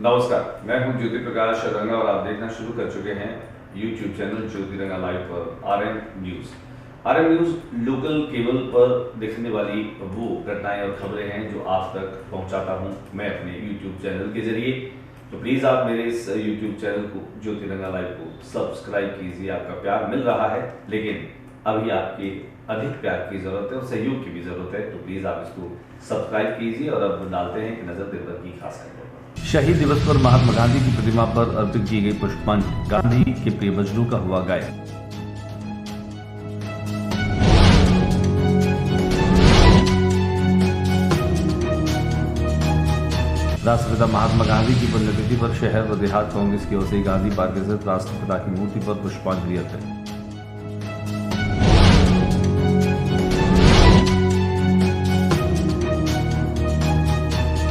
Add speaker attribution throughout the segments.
Speaker 1: नमस्कार, मैं हूं ज्योति प्रकाश रंगा और आप देखना शुरू कर चुके हैं YouTube चैनल ज्योति रंगा लाइव पर RM news. RM news local cable पर दिखने वाली वो घटनाएं और खबरें हैं जो आप तक पहुंचाता हूं मैं अपने YouTube चैनल के जरिए। तो प्लीज आप मेरे इस YouTube चैनल को ज्योति रंगा लाइव को सब्सक्राइब कीजिए। आपका प्यार मिल रहा है, लेकिन अभी आपके अधिक प्यार की जरूरत है और सहयोग की भी जरूरत है। तो प्लीज आप इसको सब्सक्राइब कीजिए और अब डालते हैं कि नजर दिन भर की खास खबरों पर। शहीद दिवस पर महात्मा गांधी की प्रतिमा पर अर्पित की गई पुष्पांजलि। गांधी के प्रियवचनों का हुआ गायन। राष्ट्रपिता महात्मा गांधी की पुण्यतिथि पर शहर व देहात कांग्रेस की ओर से गांधी पार्क स्थित राष्ट्रपिता की मूर्ति पर पुष्पांजलि अर्पित।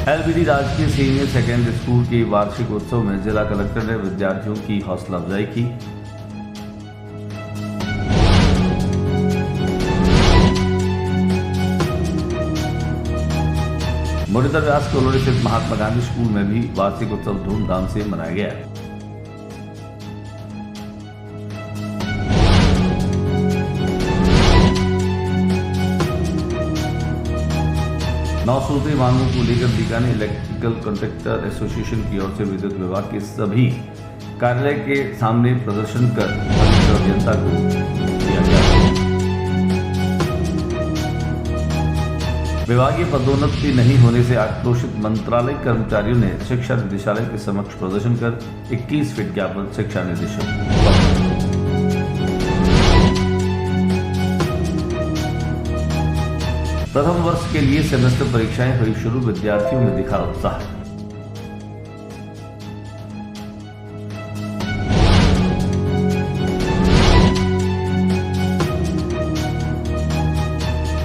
Speaker 1: एलबीडी राजकीय सीनियर सेकेंडरी स्कूल के वार्षिक उत्सव में जिला कलेक्टर ने विद्यार्थियों की हौसला अफजाई की। मुरलीधर व्यास कॉलोनी स्थित महात्मा गांधी स्कूल में भी वार्षिक उत्सव धूमधाम से मनाया गया। नौ सूत्री मांगों को लेकर बीकानेर इलेक्ट्रिकल कॉन्ट्रैक्टर एसोसिएशन की ओर से विद्युत विभाग के सभी कार्यालय के सामने प्रदर्शन कर जनता को दिया गया। विभागीय पदोन्नति नहीं होने से आक्रोशित मंत्रालय कर्मचारियों ने शिक्षा निदेशालय के समक्ष प्रदर्शन कर 21 फीट ज्ञापन शिक्षा निदेशक। प्रथम वर्ष के लिए सेमेस्टर परीक्षाएं हुई शुरू, विद्यार्थियों में दिखा उत्साह।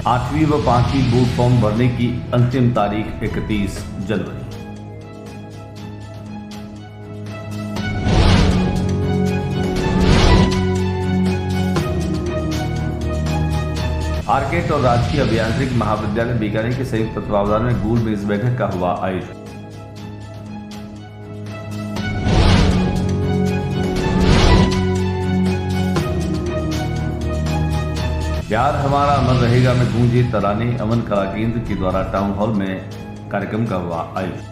Speaker 1: आठवीं व 5वीं बोर्ड फॉर्म भरने की अंतिम तारीख 31 जनवरी। आर्केट और राजकीय अभियांत्रिकी महाविद्यालय बीकानेर के संयुक्त तत्वावधान में गोल मेज बैठक का हुआ आयोजन। प्यार हमारा अमर रहेगा में गूंजे तराने। अमन कला केंद्र के द्वारा टाउन हॉल में कार्यक्रम का हुआ आयोजन।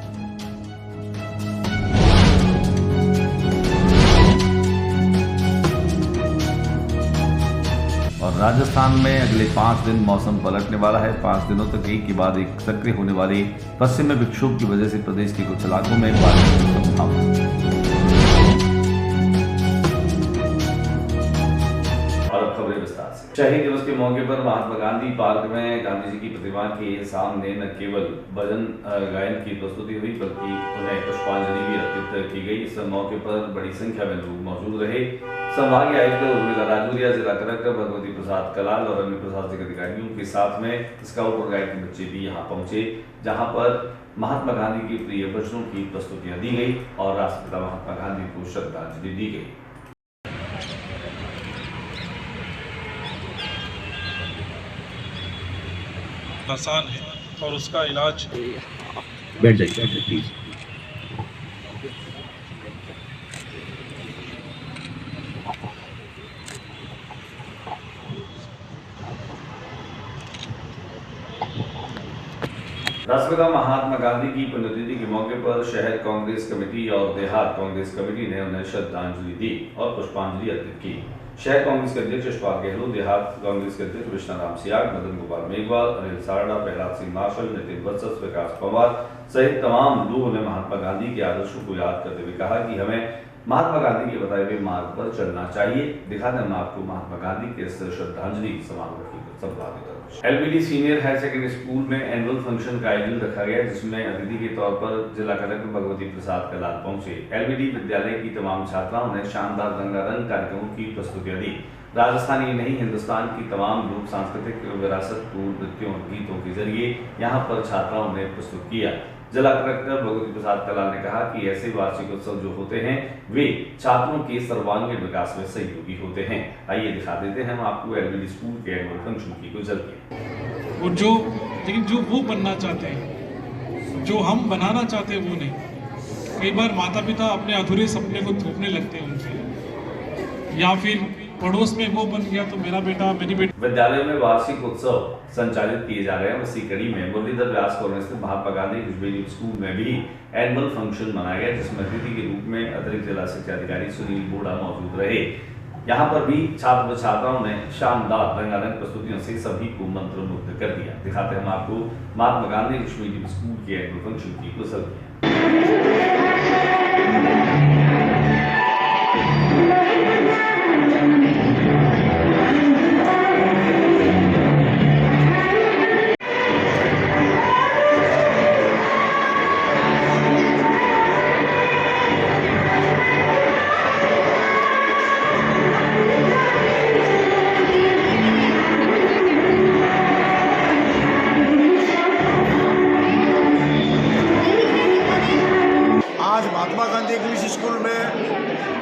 Speaker 1: और राजस्थान में अगले 5 दिन मौसम पलटने वाला है। 5 दिनों तक एक के बाद एक सक्रिय होने वाली पश्चिमी विक्षोभ की वजह से प्रदेश के कुछ इलाकों में बारिश की संभावना। और अब खबरें विस्तार से। शहीद दिवस के मौके पर महात्मा गांधी पार्क में गांधी जी की प्रतिमा के सामने न केवल भजन गायन की प्रस्तुति हुई, बल्कि उन्हें पुष्पांजलि भी अर्पित की गई। इस मौके पर बड़ी संख्या में लोग मौजूद रहे। संभागीय आयुक्त उर्मिला राजौरिया, जिला कलेक्टर भगवती प्रसाद कलाल और अन्य प्रशासनिक अधिकारियों के साथ में स्काउट और गाइड के बच्चे भी यहाँ पहुंचे, जहां पर महात्मा गांधी के प्रिय वचनों की प्रस्तुतियां दी गई और राष्ट्रपिता महात्मा गांधी को श्रद्धांजलि दी गई।
Speaker 2: आसान है और उसका इलाज
Speaker 3: बैठ जाइए प्लीज।
Speaker 1: राष्ट्रपिता महात्मा गांधी की पुण्यतिथि के मौके पर शहर कांग्रेस कमेटी और देहात कांग्रेस कमेटी ने उन्हें श्रद्धांजलि दी और पुष्पांजलि अर्पित की। शहर कांग्रेस के अध्यक्ष यशपाल गहलोत, देहात कांग्रेस के अध्यक्ष विष्णाराम सियाग, मदन गोपाल मेघवाल, अनिल सारड़ा, प्रहलाद सिंह मार्शल, नितिन वत्स, विकास पवार सहित तमाम लोगों ने महात्मा गांधी के आदर्शों को याद करते हुए कहा कि हमें महात्मा गांधी के बताए हुए मार्ग पर चलना चाहिए। दिखाते हम आपको महात्मा गांधी के श्रद्धांजलि समारोह की संवादित। LBD senior higher secondary school में एनुअल फंक्शन का आयोजन रखा गया, जिसमें अतिथि के तौर पर जिला कलेक्टर भगवती प्रसाद कलाल पहुंचे। एलबीडी विद्यालय की तमाम छात्राओं ने शानदार रंगारंग कार्यक्रमों की प्रस्तुतियां दी। राजस्थान ही नहीं, हिंदुस्तान की तमाम लोक सांस्कृतिक विरासत को नृत्यों और गीतों के जरिए यहाँ पर छात्राओं ने प्रस्तुत किया। जिला कलेक्टर भगवती प्रसाद कलाल ने कहा कि ऐसे वार्षिक उत्सव जो होते हैं वे छात्रों के सर्वांगीण विकास में सहयोगी होते हैं। आइए दिखा देते हैं हम आपको एलबीडी स्कूल के एनुअल फंक्शन की कुछ झलकियां।
Speaker 2: और लेकिन जो वो बनना चाहते हैं, जो हम बनाना चाहते हैं वो नहीं। कई बार माता पिता अपने अधूरे सपने को थोपने लगते हैं उनसे, या फिर पड़ोस में वो बन गया तो मेरा बेटा मेरी बेटी।
Speaker 1: विद्यालयों में वार्षिक उत्सव संचालित किए जा रहे हैं। इसी कड़ी में मुरलीधर व्यास कॉलोनी स्थित महात्मा गांधी इंग्लिश स्कूल में भी एनुअल फंक्शन मनाया गया, जिसमें अतिथि के रूप में अतिरिक्त जिला शिक्षा अधिकारी सुनील बोड़ा मौजूद रहे। यहाँ पर भी छात्र छात्राओं ने शानदार रंगारंग प्रस्तुतियों से सभी को मंत्रमुग्ध कर दिया। दिखाते हम आपको महात्मा गांधी इंग्लिश स्कूल के एनुअल फंक्शन की कुशलता।
Speaker 4: आज महात्मा गांधी इंग्लिश स्कूल में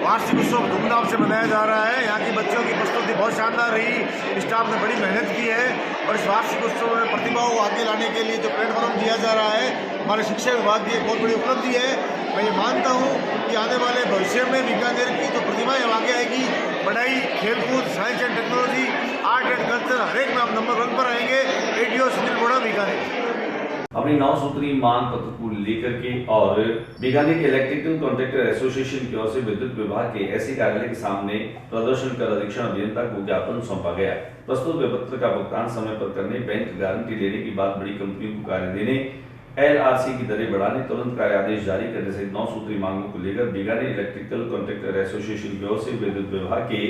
Speaker 4: वार्षिक उत्सव धूमधाम से मनाया जा रहा है। यहाँ की बच्चों की प्रस्तुति बहुत शानदार रही। स्टाफ ने बड़ी मेहनत की है और इस वार्षिक उत्सव में प्रतिभाओं को आगे लाने के लिए जो प्लेटफॉर्म दिया जा रहा है, हमारे शिक्षा विभाग की एक बहुत बड़ी उपलब्धि है। मैं ये मानता हूँ कि आने वाले भविष्य में बीकानेर की जो प्रतिभाएं आगे आएगी, पढ़ाई, खेलकूद, science and technology, art and culture, हर एक में हम नंबर 1 पर आएंगे। ADO सुनील बोड़ा, बीकानेर।
Speaker 1: अपनी 9 सूत्री मांग पत्र को लेकर के और बीकानेर के इलेक्ट्रिकल कॉन्ट्रैक्टर एसोसिएशन की ओर से विद्युत विभाग के ऐसी कार्यालय के सामने प्रदर्शन कर अधीक्षण अभियंता को ज्ञापन सौंपा गया। प्रस्तुत विपत्र का भुगतान समय पर करने, बैंक गारंटी लेने की बात बड़ी कंपनियों को कार्य देने, LRC की दरें बढ़ाने, तुरंत कार्य आदेश जारी करने सहित 9 सूत्री मांगों को लेकर बीकानेर इलेक्ट्रिकल कॉन्ट्रैक्टर एसोसिएशन की ओर से विद्युत विभाग के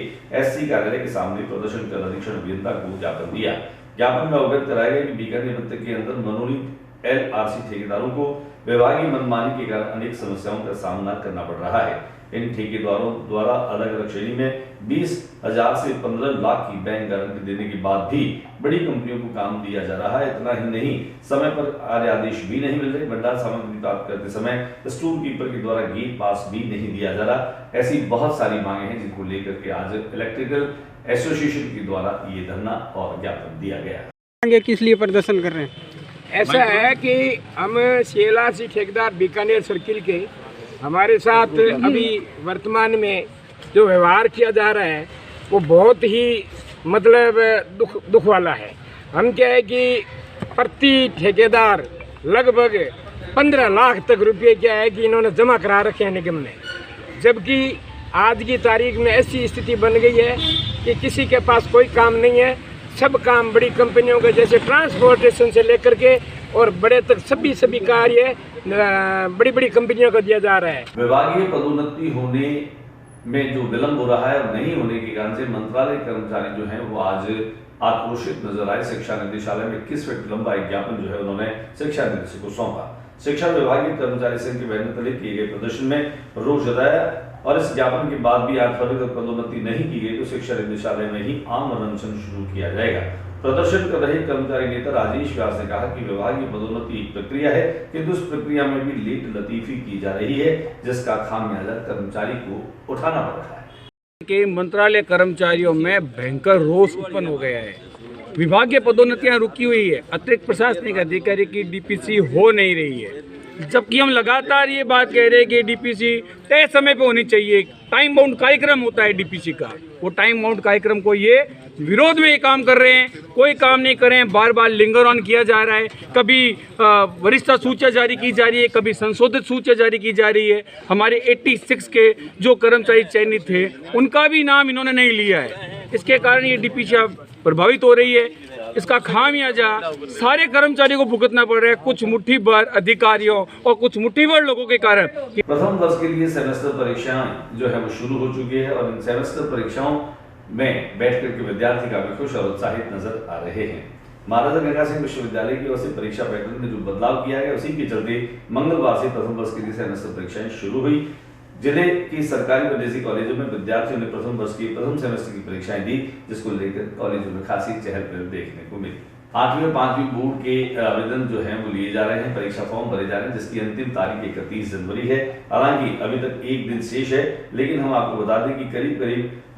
Speaker 1: SC कार्यालय के सामने प्रदर्शन कर अधीक्षण अभियंता को ज्ञापन दिया। ज्ञापन में अवगत कराया गया कि बीकानेर वित्त के अंदर मनोनीत LRC ठेकेदारों को विभागीय मनमानी के कारण अनेक समस्याओं का सामना करना पड़ रहा है। इन ठेकेदारों द्वारा अलग अलग श्रेणी में 20,000 से 15 लाख की बैंक गारंटी देने के बाद भी बड़ी कंपनियों को काम दिया जा रहा है। इतना ही नहीं, समय पर कार्य आदेश भी नहीं मिल रहे। भंडार सामग्री प्राप्त करते समय स्टोर कीपर के द्वारा गेट पास भी नहीं दिया जा रहा। ऐसी बहुत सारी मांगे हैं जिनको लेकर के आज इलेक्ट्रिकल एसोसिएशन के द्वारा ये धरना और ज्ञापन दिया गया।
Speaker 5: किस लिए प्रदर्शन कर रहे हैं?
Speaker 6: ऐसा है कि हम CLRC ठेकेदार बीकानेर सर्किल के हमारे साथ अभी वर्तमान में जो व्यवहार किया जा रहा है वो बहुत ही मतलब दुख वाला है। हम क्या है कि प्रति ठेकेदार लगभग 15 लाख तक रुपये क्या है कि इन्होंने जमा करा रखे हैं निगम ने, जबकि आज की तारीख में ऐसी स्थिति बन गई है कि किसी के पास कोई काम नहीं है। सब काम बड़ी कंपनियों के, जैसे ट्रांसपोर्टेशन से लेकर के और बड़े तक सभी कार्य बड़ी बड़ी कंपनियों को दिया जा रहा है।
Speaker 1: विभागीय पदोन्नति होने में जो विलंब हो रहा है और नहीं होने के कारण से मंत्रालय कर्मचारी जो हैं वो आज आक्रोशित नजर आए। शिक्षा निदेशालय में 21 फीट लंबा एक ज्ञापन जो है उन्होंने शिक्षा निदेशक को सौंपा। शिक्षा विभागीय कर्मचारी संघ के बैनर तले किए गए प्रदर्शन में रोष जताया और इस ज्ञापन के बाद भी 8 फरवरी तक पदोन्नति नहीं की गई तो शिक्षा निदेशालय में ही आम अनशन शुरू किया जाएगा। प्रदर्शन कर रहे कर्मचारी नेता राजेश व्यास ने कहा कि विभागीय पदोन्नति एक प्रक्रिया है, किंतु उस प्रक्रिया में भी लेट लतीफी की जा रही है, जिसका खामियाजा कर्मचारी को उठाना पड़ रहा है।
Speaker 5: कि मंत्रालय कर्मचारियों में भयंकर रोष उत्पन्न हो गया है। विभागीय पदोन्नतियां रुकी हुई है, अतिरिक्त प्रशासनिक अधिकारी की DPC हो नहीं रही है, जबकि हम लगातार ये बात कह रहे हैं कि DPC तय समय पे होनी चाहिए। टाइम बाउंड कार्यक्रम होता है DPC का, वो टाइम बाउंड कार्यक्रम को ये विरोध में ये काम कर रहे हैं, कोई काम नहीं कर रहे हैं। बार बार लिंगर ऑन किया जा रहा है, कभी वरिष्ठता सूची जारी की जा रही है, कभी संशोधित सूची जारी की जा रही है। हमारे 86 के जो कर्मचारी चयनित थे उनका भी नाम इन्होंने नहीं लिया है। इसके कारण ये DPC प्रभावित हो रही है। इसका खामियाजा सारे कर्मचारियों को भुगतना पड़ रहा है, कुछ मुट्ठी भर अधिकारियों और कुछ मुट्ठी भर लोगों के कारण।
Speaker 1: प्रथम वर्ष के लिए सेमेस्टर परीक्षाएं जो है वो शुरू हो चुकी है और इन सेमेस्टर परीक्षाओं में बैठकर के विद्यार्थी काफी खुश और उत्साहित नजर आ रहे हैं। महाराजा गंगा सिंह विश्वविद्यालय की ओर से परीक्षा पैटर्न में जो बदलाव किया गया उसी के चलते मंगलवार से प्रथम वर्ष के लिए सेमेस्टर परीक्षाएं शुरू हुई। जिले की सरकारी व निजी कॉलेजों में विद्यार्थियों ने प्रथम वर्ष की प्रथम सेमेस्टर की परीक्षाएं दी, जिसको लेकर कॉलेजों में खासी चहल पहल देखने को मिली। 8वीं और 5वीं बोर्ड के आवेदन जो है वो लिए जा रहे हैं, परीक्षा फॉर्म भरे जा रहे हैं, जिसकी अंतिम तारीख 31 जनवरी है। हालांकि अभी तक एक दिन शेष है, लेकिन हम आपको बता दें कि करीब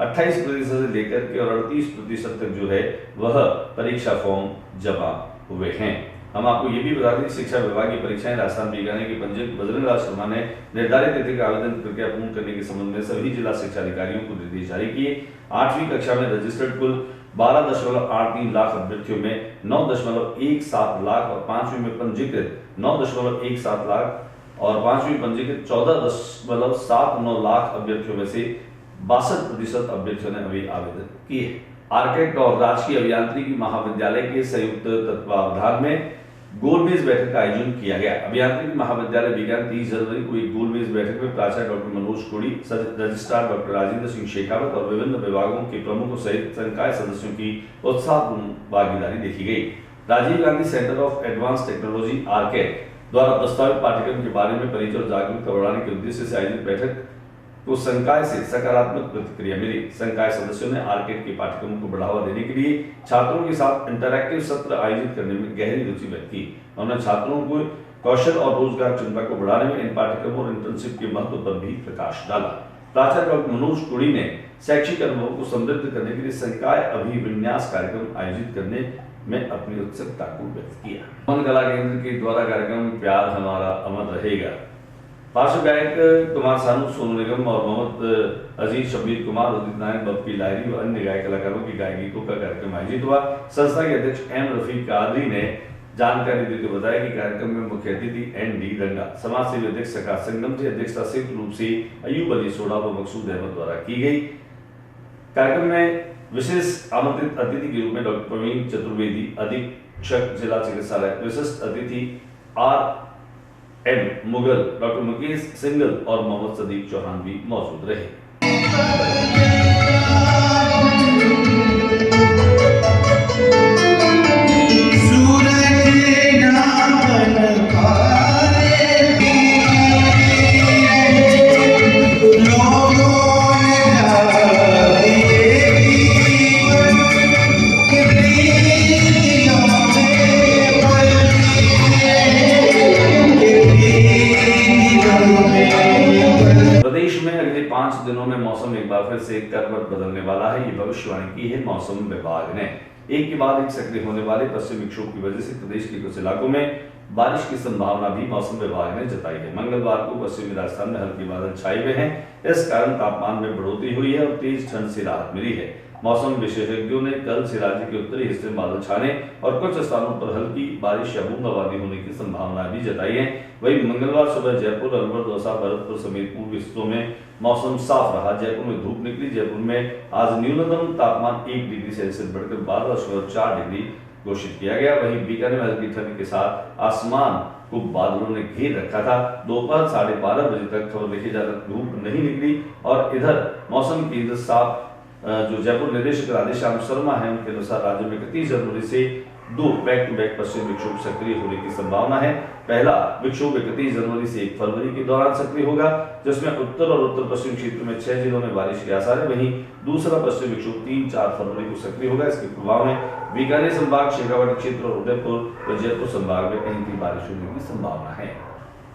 Speaker 1: 28% से लेकर के और 38% तक जो है वह परीक्षा फॉर्म जमा हुए हैं। हम आपको ये भी बता दें कि शिक्षा विभाग की परीक्षाएं राजस्थान बीकानेर के पंजीयक बजरंग लाल शर्मा ने निर्धारित तिथि का आवेदन प्रक्रिया पूर्ण करने के संबंध में सभी जिला शिक्षा अधिकारियों को निर्देश जारी किए। 8वीं कक्षा में रजिस्टर्ड कुल 12.83 लाख अभ्यर्थियों में 9.17 लाख और 5वीं में पंजीकृत 9.17 लाख और 5वीं पंजीकृत 14.79 लाख अभ्यर्थियों में से 62% अभ्यर्थियों ने अभी आवेदन किए। आर्किटेक्ट और राजकीय अभियांत्रिकी महाविद्यालय के संयुक्त तत्वावधान में गोलमेज बैठक का आयोजन किया गया। अभियांत्रिकी महाविद्यालय बीकानेर 30 जनवरी को एक गोलमेज बैठक में प्राचार्य डॉक्टर मनोज कोड़ी, रजिस्ट्रार डॉक्टर राजेंद्र सिंह शेखावत और विभिन्न विभागों के प्रमुखों सहित संकाय सदस्यों की उत्साहपूर्ण भागीदारी देखी गई। Rajiv Gandhi centre of advance technology आर्केट द्वारा प्रस्तावित पाठ्यक्रम के बारे में परिचय और जागरूकता बढ़ाने के उद्देश्य से आयोजित बैठक को संकाय से सकारात्मक प्रतिक्रिया मिली। संकाय सदस्यों ने आर्केट के पाठ्यक्रमों को बढ़ावा देने के लिए छात्रों के साथ इंटरैक्टिव सत्र आयोजित करने में गहरी रुचि व्यक्त की। उन्होंने छात्रों को कौशल और रोजगार क्षमता को बढ़ाने में इन पाठ्यक्रमों और इंटर्नशिप के महत्व पर भी प्रकाश डाला। प्राचार्य डॉक्टर मनोज कोड़ी ने शैक्षिक अनुभव को समृद्ध करने के लिए संकाय अभिविन्यास कार्यक्रम आयोजित करने में अपनी उत्सुकता को व्यक्त किया। मोहन कला केंद्र के द्वारा कार्यक्रम प्यार हमारा अमर रहेगा पार्श्व गायक कुमार सानू, सोनू निगम और मोहम्मद अजीज, शब्बीर कुमार, उदित नायक, बप्पी लाहिरी और अन्य गायक कलाकारों की गायकी का कार्यक्रम आयोजित हुआ। संस्था के अध्यक्ष एम रफीक कादरी ने जानकारी देते हुए बताया कि कार्यक्रम में मुख्य अतिथि ND रंगा, समाज सेवी अध्यक्ष सका संगम की अध्यक्षता संयुक्त रूप से अयूब अली सोडा व मकसूद अहमद द्वारा की गई। कार्यक्रम में विशेष आमंत्रित अतिथि के रूप में डॉक्टर प्रवीण चतुर्वेदी, अधीक्षक जिला चिकित्सालय, विशिष्ट अतिथि RM Mughal, doctor Mukesh single और मोहम्मद सदीक चौहान भी मौजूद रहे। प्रदेश में अगले 5 दिनों में मौसम एक बार फिर से करवट बदलने वाला है, ये भविष्यवाणी की है मौसम विभाग ने। एक के बाद एक सक्रिय होने वाले पश्चिमी विक्षोभ की वजह से प्रदेश के कुछ इलाकों में बारिश की संभावना भी मौसम विभाग ने जताई है। मंगलवार को पश्चिमी राजस्थान में हल्के बादल छाए हुए हैं, इस कारण तापमान में बढ़ोतरी हुई है और तेज ठंड से राहत मिली है। मौसम विशेषज्ञों ने कल से राज्य के उत्तरी हिस्से में बादल छाने और कुछ स्थानों पर हल्की बारिश या बूंदाबांदी होने की संभावना भी जताई है। वहीं मंगलवार सुबह जयपुर, अलवर, दौसा, भरतपुर समेत पूर्वी हिस्सों में मौसम साफ रहा। जयपुर में धूप निकली। जयपुर में आज न्यूनतम तापमान 1 डिग्री सेल्सियस बढ़कर 12.4 डिग्री घोषित किया गया। वहीं बीकानेर में हल्की ठंड के साथ आसमान को बादलों ने घेर रखा था। दोपहर 12:30 बजे तक खबर लिखी जा रही धूप नहीं निकली और इधर मौसम केंद्र साफ जो जयपुर निदेशक राधेश्याम शर्मा है उनके अनुसार राज्य में 31 जनवरी से 2 बैक टू बैक पश्चिमी विक्षोभ सक्रिय होने की संभावना है। पहला विक्षोभ 31 जनवरी से 1 फरवरी के दौरान सक्रिय होगा, जिसमें उत्तर और उत्तर पश्चिम क्षेत्र में 6 जिलों में बारिश के आसार है। वहीं दूसरा पश्चिमी विक्षोभ 3-4 फरवरी को सक्रिय होगा। इसके प्रभाव में बीकानेर संभाग, शेखावाटी क्षेत्र और उदयपुर व जयपुर संभाग में कहीं भी बारिश होने की संभावना है।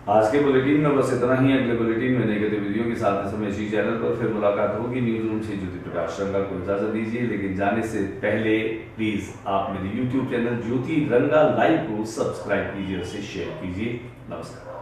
Speaker 1: आज के बुलेटिन में बस इतना ही। अगले बुलेटिन में नई गतिविधियों के साथ इस समय इसी चैनल पर फिर मुलाकात होगी। न्यूज रूम से ज्योति प्रकाश रंगा को इजाजत दीजिए, लेकिन जाने से पहले प्लीज आप मेरे YouTube चैनल ज्योति रंगा लाइव को सब्सक्राइब कीजिए और इसे शेयर कीजिए। नमस्कार।